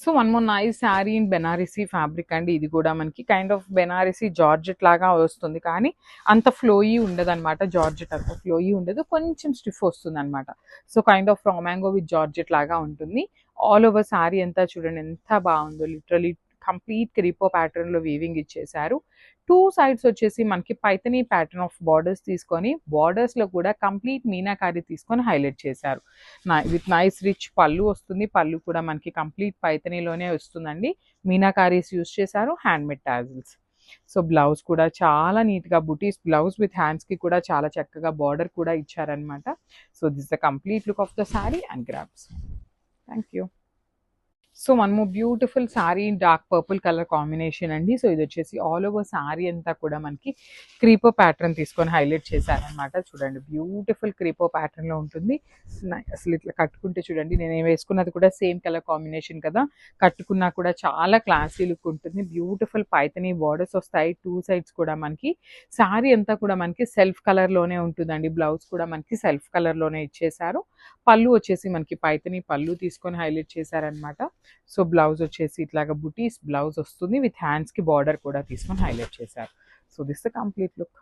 So one more nice sari in Banarasi fabric అండి. ఇది కూడా మనకి కైండ్ ఆఫ్ బెనారసీ జార్జెట్ లాగా వస్తుంది, కానీ అంత ఫ్లోయీ ఉండదు అనమాట. జార్జెట్ అంత ఫ్లోయీ ఉండదు, కొంచెం స్టిఫ్ వస్తుంది అనమాట. సో కైండ్ ఆఫ్ రామాంగో విత్ జార్జెట్ లాగా ఉంటుంది. ఆల్ ఓవర్ శారీ అంతా చూడండి ఎంత బాగుందో. లిటరలీ కంప్లీట్ క్రీపో ప్యాటర్న్ లో వీవింగ్ ఇచ్చేసారు. టూ సైడ్స్ వచ్చేసి మనకి పైతనీ ప్యాటర్న్ ఆఫ్ బార్డర్స్ తీసుకొని, బార్డర్స్ లో కూడా కంప్లీట్ మీనాకారి తీసుకొని హైలైట్ చేశారు. విత్ నైస్ రిచ్ పళ్ళు వస్తుంది. పళ్ళు కూడా మనకి కంప్లీట్ పైతనీలోనే వస్తుందండి. మీనాకారీస్ యూస్ చేశారు, hand made tassels. So blouse కూడా చాలా నీట్ గా బుటీస్ బ్లౌజ్ విత్ హ్యాండ్స్ కి కూడా చాలా చక్కగా బార్డర్ కూడా ఇచ్చారనమాట. So this the complete look of the sari and grabs. Thank you. So one more beautiful sari dark purple colour combination అండి. సో ఇది వచ్చేసి ఆల్ ఓవర్ శారీ అంతా కూడా మనకి క్రీపో ప్యాటర్న్ తీసుకొని హైలైట్ చేశారనమాట. చూడండి బ్యూటిఫుల్ క్రీపో ప్యాటర్న్ లో ఉంటుంది. అసలు ఇట్లా కట్టుకుంటే చూడండి, నేను వేసుకున్నది కూడా సేమ్ కలర్ కాంబినేషన్ కదా, కట్టుకున్నా కూడా చాలా క్లాసీ లుక్ ఉంటుంది. బ్యూటిఫుల్ పైతనీ బార్డర్స్ వస్తాయి టూ సైడ్స్ కూడా మనకి. శారీ అంతా కూడా మనకి సెల్ఫ్ కలర్ లోనే ఉంటుందండి. బ్లౌజ్ కూడా మనకి సెల్ఫ్ కలర్ లోనే ఇచ్చేసారు. పళ్ళు వచ్చేసి మనకి పైతనీ పళ్ళు తీసుకొని హైలైట్ చేశారనమాట. సో బ్లౌజ్ వచ్చేసి ఇట్లాగా బుటీస్ బ్లౌజ్ వస్తుంది. విత్ హ్యాండ్స్ కి బార్డర్ కూడా తీసుకొని హైలైట్ చేశారు. So this the complete look.